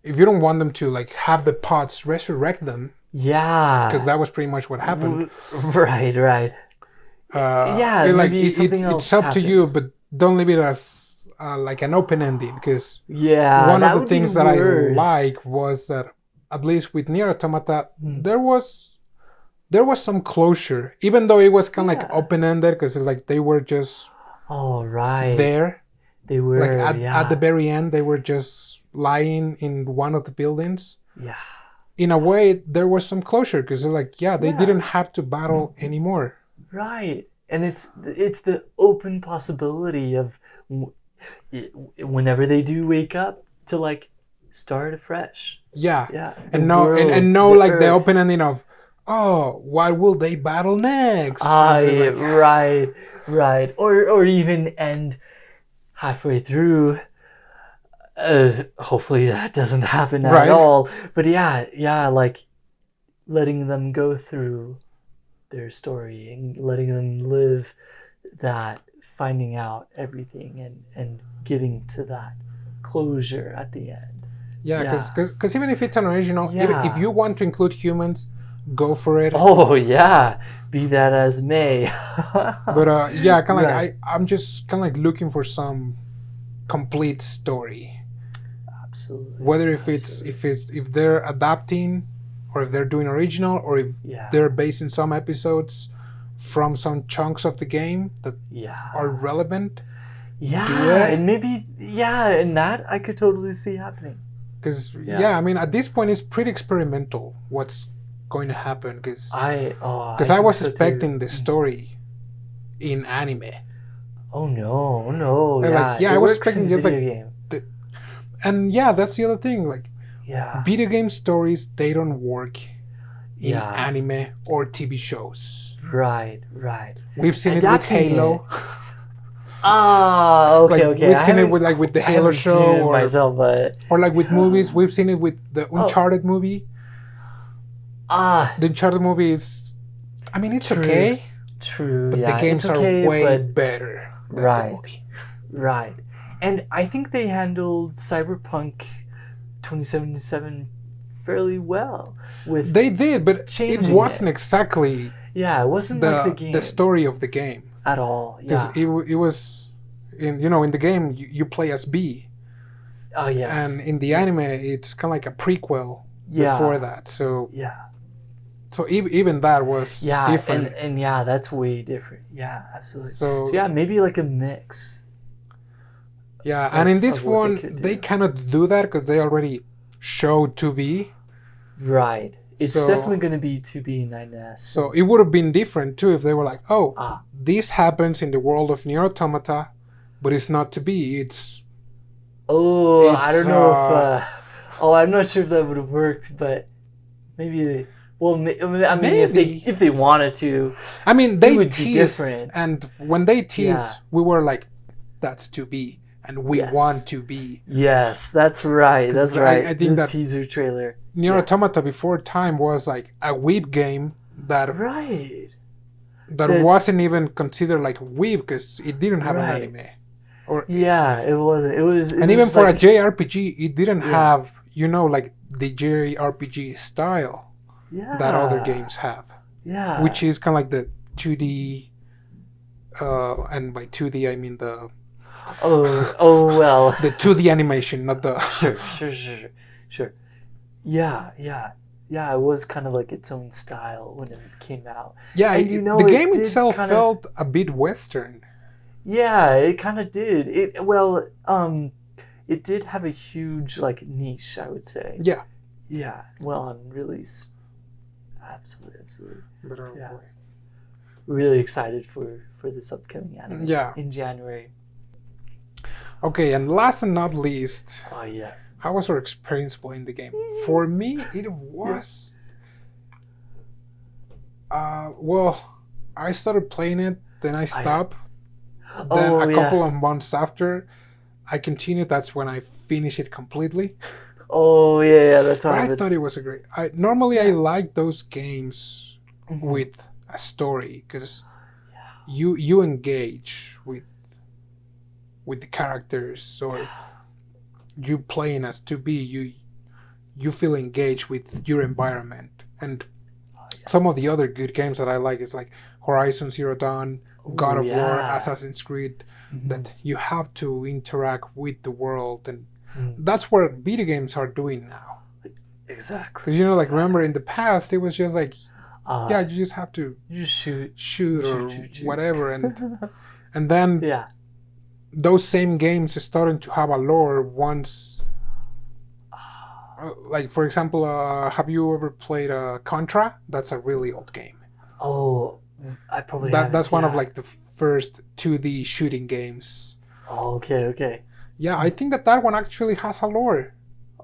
if you don't want them to have the pods resurrect them. Yeah. Because that was pretty much what happened. Right. Maybe something else it's up to you, but don't leave it as an open ending. Because one of the things that I like was that at least with NieR Automata, there was some closure, even though it was kind of open ended because they were just there. They were at the very end. They were just lying in one of the buildings. Yeah. In a way, there was some closure because they're they didn't have to battle anymore. Right, and it's the open possibility of whenever they do wake up to start afresh. Yeah. And the open ending of, what will they battle next? Right. Or even end halfway through. Hopefully that doesn't happen at all. But letting them go through their story and letting them live that, finding out everything and getting to that closure at the end. Yeah, because even if it's an original, even if you want to include humans, go for it. Oh yeah, be that as may. But I'm just kind of looking for some complete story. Absolutely. Whether if they're adapting, or if they're doing original, or if they're basing some episodes from some chunks of the game that are relevant. Yeah, and maybe and that I could totally see happening. Because I mean, at this point, it's pretty experimental. What's going to happen because I was so expecting too. the story in anime. Oh no, And yeah, I it was works expecting in just video game. and yeah, that's the other thing. Like, Yeah, video game stories, they don't work in yeah, anime or TV shows. right. We've seen Adapting it with Halo. Okay. We've seen it with the I Halo haven't show, seen it or myself, but with movies. We've seen it with the Uncharted movie. The Uncharted movie is, I mean, it's okay. True, but yeah, the games it's okay, are way but better than the movie. Right. And I think they handled Cyberpunk 2077 fairly well. They did, but it wasn't exactly. Yeah, it wasn't like the game. The story of the game at all. Yeah, because it was in the game you play as B. Oh yes. And in the anime, it's kind of like a prequel before that. So yeah. So even that was different. And yeah, that's way different. Yeah, absolutely. So yeah, maybe like a mix. Yeah, and in this one, they cannot do that because they already showed 2B. Right. It's definitely going to be 2B 9S. So it would have been different too if they were like, oh, this happens in the world of NieR Automata, but it's not 2B. It's I don't know if... I'm not sure if that would have worked, but maybe... Well, I mean, if they wanted to, I mean, they would tease, be different. And when they tease, we were like, "That's 2B," and we want 2B. Yes, that's right. That's right. I think that teaser trailer. NieR Automata before time was like a Weeb game that wasn't even considered like Weeb because it didn't have an anime. It wasn't. It was. And even for a JRPG, it didn't have like the JRPG style. That other games have. Yeah. Which is kind of like the 2D, and by 2D I mean the... well. The 2D animation, not the... Sure. Yeah, it was kind of like its own style when it came out. Yeah, and, the game itself felt a bit Western. Yeah, it kind of did. It did have a huge, like, niche, I would say. Yeah. Yeah, well, on release. Absolutely. But, really excited for this upcoming anime in January. Okay, and last and not least, yes. How was our experience playing the game? For me, it was... well, I started playing it, then I stopped. Then a couple of months after, I continued. That's when I finished it completely. Oh yeah, that's right. I thought it was a great. I like those games with a story because you engage with the characters, or you playing as 2B. You feel engaged with your environment, and some of the other good games that I like is like Horizon Zero Dawn, God of War, Assassin's Creed. That you have to interact with the world, and that's what video games are doing now. Exactly. Because remember in the past it was just like, you just have to shoot or whatever, and then those same games are starting to have a lore once. Like for example, have you ever played Contra? That's a really old game. Oh, I probably that's one of like the first 2D shooting games. Oh, okay. Yeah, I think that one actually has a lore.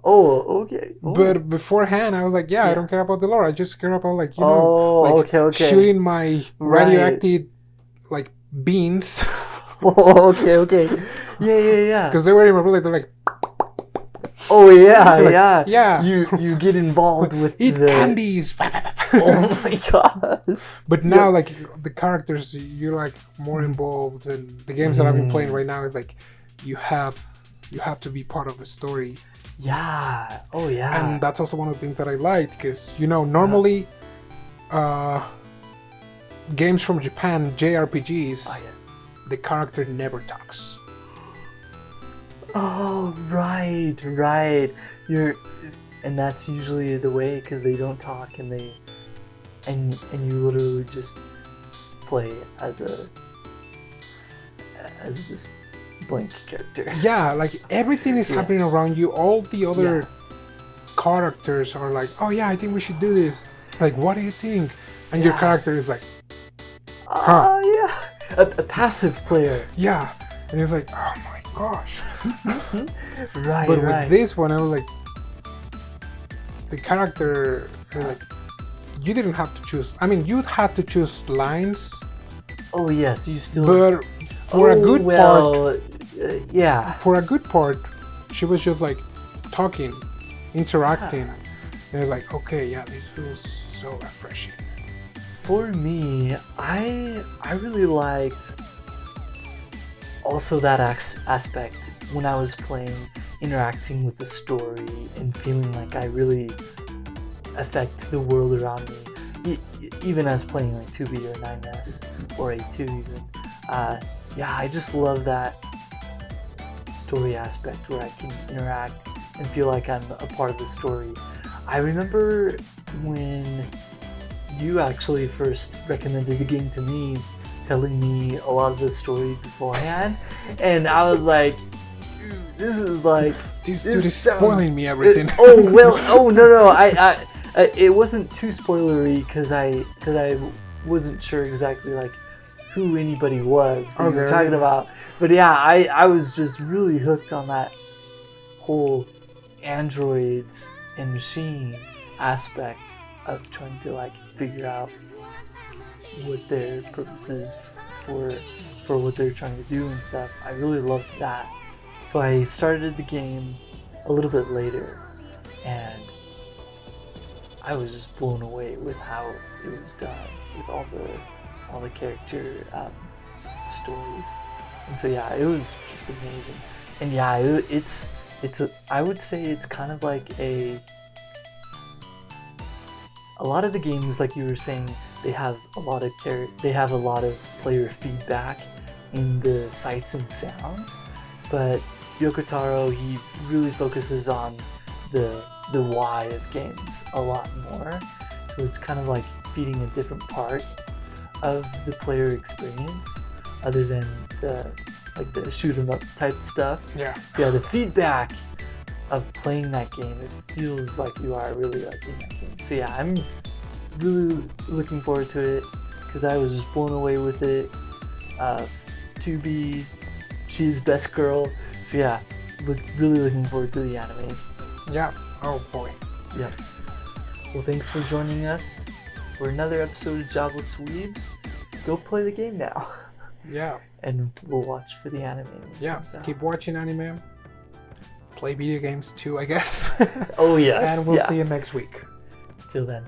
Oh, okay. Oh. But beforehand, I was like, I don't care about the lore. I just care about shooting my radioactive like beans. Okay. Yeah. Because they were in my village, they're like. Oh yeah. Yeah. You get involved with candies. Oh my god. But now like the characters, you're like more involved, and the games that I've been playing right now is like you have to be part of the story. Yeah. Oh yeah. And that's also one of the things that I like because normally games from Japan, JRPGs, the character never talks. Oh right. And that's usually the way because they don't talk and you literally just play as this blank character. Yeah, like everything is happening around you. All the other characters are like, oh yeah, I think we should do this. like, what do you think? And your character is like, yeah, a passive player. Yeah, and it's like, oh my gosh. Right. But with this one, I was like, the character, like, you didn't have to choose. I mean, you had to choose lines. Oh yes, you still. But for a good part, yeah. For a good part, she was just like talking, interacting, and it's like, okay, yeah, this feels so refreshing. For me, I really liked also that aspect when I was playing, interacting with the story and feeling like I really affect the world around me, even as playing like 2B or 9S or A2 even. I just love that story aspect where I can interact and feel like I'm a part of the story. I remember when you actually first recommended the game to me, telling me a lot of the story beforehand, and I was like, this is like, this dude is spoiling me everything. No, I it wasn't too spoilery because I wasn't sure exactly like who anybody was that you were talking about, but yeah, I was just really hooked on that whole androids and machine aspect of trying to like figure out what their purpose is for what they're trying to do and stuff. I really loved that. So I started the game a little bit later, and I was just blown away with how it was done, with all the character stories. And so yeah, it was just amazing. And yeah, it's I would say it's kind of like a lot of the games, like you were saying, they have a lot of player feedback in the sights and sounds, but Yoko Taro, he really focuses on the why of games a lot more. So it's kind of like feeding a different part of the player experience other than the shoot 'em up type stuff. Yeah. So yeah, the feedback of playing that game, it feels like you are really liking that game. So yeah, I'm really looking forward to it because I was just blown away with it. 2B, she's best girl. So yeah, really looking forward to the anime. Yeah. Oh boy. Yeah. Well, thanks for joining us for another episode of Jobless Weebs. Go play the game now. Yeah. And we'll watch for the anime. Yeah. Keep watching anime. Play video games too, I guess. Oh yes. And we'll see you next week. Till then.